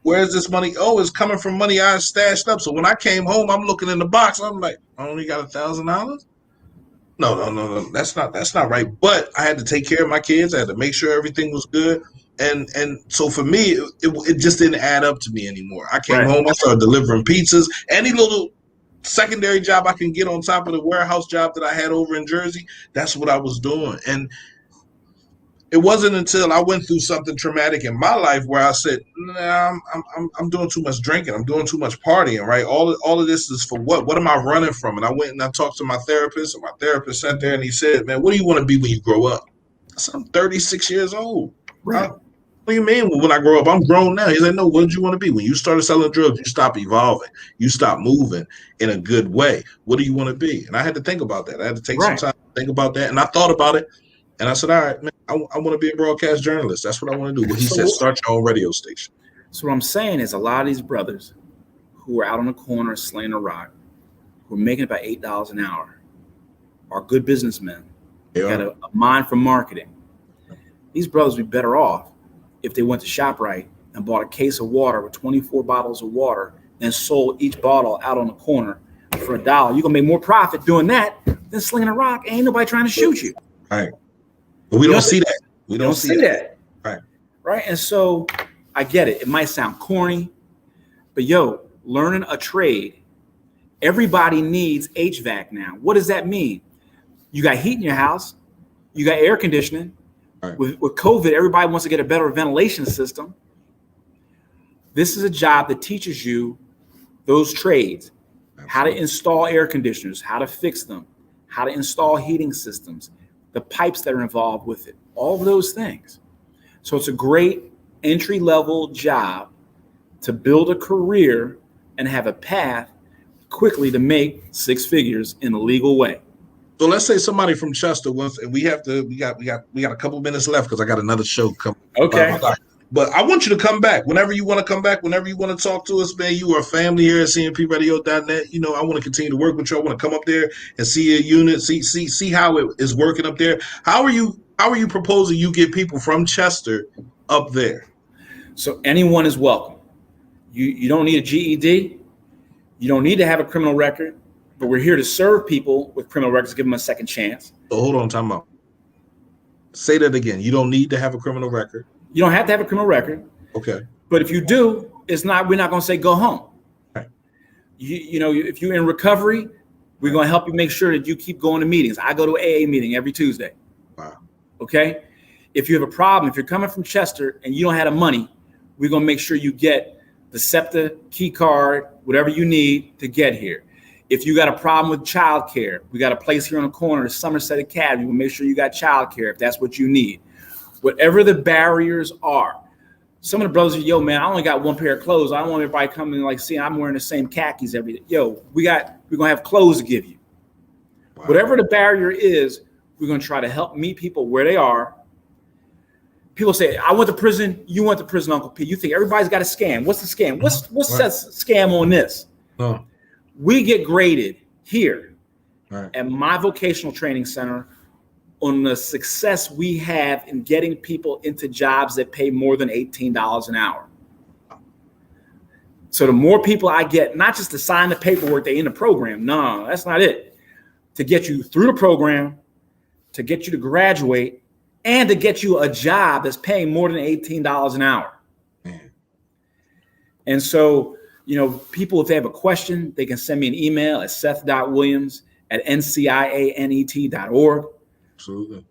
Where's this money? Oh, it's coming from money I stashed up. So when I came home, I'm looking in the box. I'm like, I only got $1,000. No. That's not right. But I had to take care of my kids. I had to make sure everything was good. And so for me, it just didn't add up to me anymore. I came home, I started delivering pizzas. Any little secondary job I can get on top of the warehouse job that I had over in Jersey, that's what I was doing. And it wasn't until I went through something traumatic in my life where I said, nah, I'm doing too much drinking. I'm doing too much partying, right? All of this is for what? What am I running from? And I went and I talked to my therapist, and my therapist sat there and he said, man, what do you want to be when you grow up? I said, I'm 36 years old. Right. What do you mean when I grow up? I'm grown now. He's like, no, what did you want to be? When you started selling drugs, you stopped evolving. You stopped moving in a good way. What do you want to be? And I had to think about that. I had to take some time to think about that. And I thought about it. And I said, all right, man, I want to be a broadcast journalist. That's what I want to do. Well, he said, start your own radio station. So what I'm saying is a lot of these brothers who are out on the corner slaying a rock, who are making about $8 an hour, are good businessmen. They got a mind for marketing. These brothers would be better off if they went to ShopRite and bought a case of water with 24 bottles of water and sold each bottle out on the corner for $1. You're gonna make more profit doing that than slinging a rock. Ain't nobody trying to shoot you. Right. But we don't see that. We don't see that. Right. Right. And so I get it. It might sound corny, but learning a trade, everybody needs HVAC now. What does that mean? You got heat in your house, you got air conditioning. Right. With COVID, everybody wants to get a better ventilation system. This is a job that teaches you those trades. Absolutely. How to install air conditioners, how to fix them, how to install heating systems, the pipes that are involved with it, all of those things. So it's a great entry-level job to build a career and have a path quickly to make 6 figures in a legal way. So let's say somebody from Chester wants, and we got a couple minutes left because I got another show coming. Okay. But I want you to come back whenever you want to come back, whenever you want to talk to us, man. You are a family here at cnpradio.net. You know, I want to continue to work with you. I want to come up there and see your unit, see how it is working up there. How are you proposing you get people from Chester up there? So anyone is welcome. You don't need a GED. You don't need to have a criminal record, but we're here to serve people with criminal records, give them a second chance. So hold on, time out. Say that again. You don't need to have a criminal record. You don't have to have a criminal record. Okay. But if you do, we're not going to say go home. Right. If you're in recovery, we're going to help you make sure that you keep going to meetings. I go to an AA meeting every Tuesday. Wow. Okay. If you have a problem, if you're coming from Chester and you don't have the money, we're going to make sure you get the SEPTA key card, whatever you need to get here. If you got a problem with childcare, we got a place here on the corner, Somerset Academy. We'll make sure you got childcare if that's what you need. Whatever the barriers are. Some of the brothers are, man, I only got one pair of clothes. I don't want everybody coming and see I'm wearing the same khakis every day. We're gonna have clothes to give you. Wow. Whatever the barrier is, we're gonna try to help meet people where they are. People say, I went to prison, you went to prison, Uncle P. You think everybody's got a scam. What's the scam? What's that scam on this? Oh. We get graded here at my vocational training center on the success we have in getting people into jobs that pay more than $18 an hour. So the more people I get, not just to sign the paperwork, they in the program. No, that's not it. To get you through the program, to get you to graduate, and to get you a job that's paying more than $18 an hour. Man. And so, people, if they have a question, they can send me an email at seth.williams@ncianet.org. Absolutely.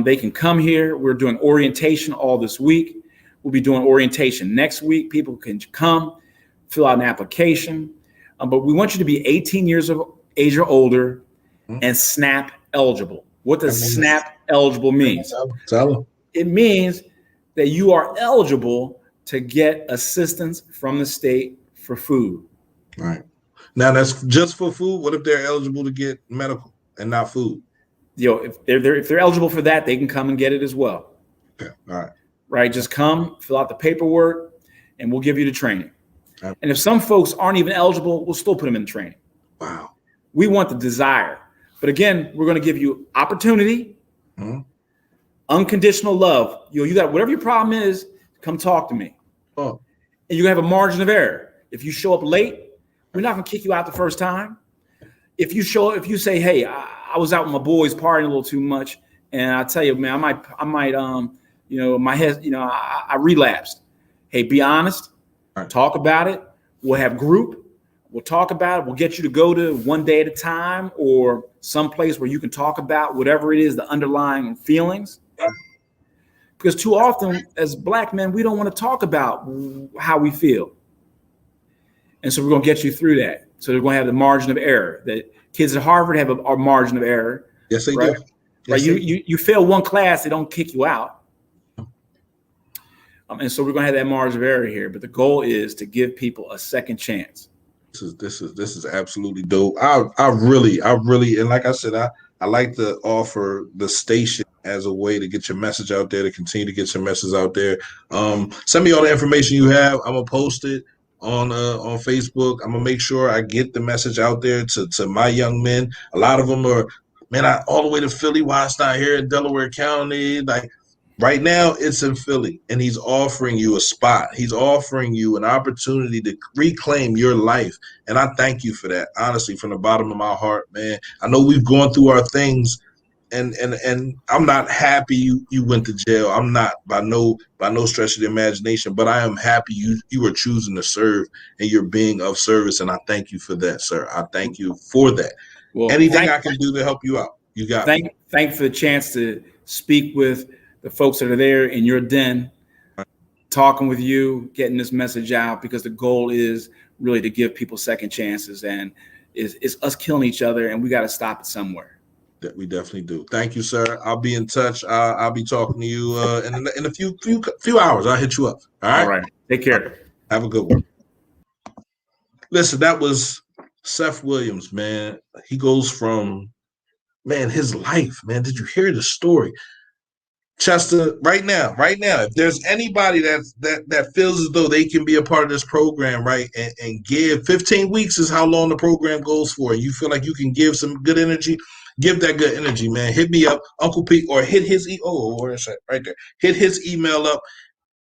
They can come here. We're doing orientation all this week. We'll be doing orientation next week. People can come, fill out an application. But we want you to be 18 years of age or older and SNAP eligible. What does SNAP eligible mean? It means that you are eligible to get assistance from the state for food. All right. Now that's just for food. What if they're eligible to get medical and not food? If they're eligible for that, they can come and get it as well. Okay. All right. Right. Just come, fill out the paperwork, and we'll give you the training. Okay. And if some folks aren't even eligible, we'll still put them in training. Wow. We want the desire. But again, we're going to give you opportunity, unconditional love. You got whatever your problem is, come talk to me. Oh. And you have a margin of error. If you show up late, we're not going to kick you out the first time. If you say, hey, I was out with my boys partying a little too much, and I tell you, man, I might, my head, I relapsed. Hey, be honest, talk about it. We'll have group. We'll talk about it. We'll get you to go to one day at a time or someplace where you can talk about whatever it is, the underlying feelings. Because too often as Black men, we don't want to talk about how we feel. And so we're going to get you through that. So they're going to have the margin of error. That kids at Harvard have a margin of error. Yes, they do. Yes, right? You fail one class, they don't kick you out. And so we're going to have that margin of error here. But the goal is to give people a second chance. This is absolutely dope. I really, and like I said, I like to offer the station as a way to get your message out there, to continue to get your message out there. Send me all the information you have. I'm gonna post it on Facebook. I'm gonna make sure I get the message out there to my young men. A lot of them are, man, all the way to Philly. Why it's not here in Delaware County? Like, Right now, it's in Philly, and he's offering you a spot. He's offering you an opportunity to reclaim your life. And I thank you for that, honestly, from the bottom of my heart, man. I know we've gone through our things, and I'm not happy you went to jail. I'm not by no stretch of the imagination, but I am happy you are choosing to serve and you're being of service. And I thank you for that, sir. I thank you for that. Well, Anything I can do to help you out, you got me. thank you for the chance to speak with the folks that are there in your den, talking with you, getting this message out, because the goal is really to give people second chances, and is us killing each other, and we got to stop it somewhere. That we definitely do. Thank you, sir. I'll be in touch. I'll be talking to you in a few hours. I'll hit you up. All right. All right. Take care. Have a good one. Listen, that was Seth Williams, man. He goes from, man, his life, man. Did you hear the story? Chester, right now, if there's anybody that feels as though they can be a part of this program, right, and give 15 weeks is how long the program goes for, and you feel like you can give some good energy, give that good energy, man. Hit me up, Uncle Pete, or hit his where is that? Right there. Hit his email up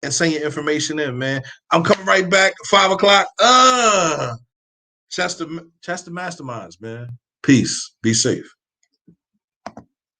and send your information in, man. I'm coming right back, 5:00. Chester Masterminds, man. Peace. Be safe.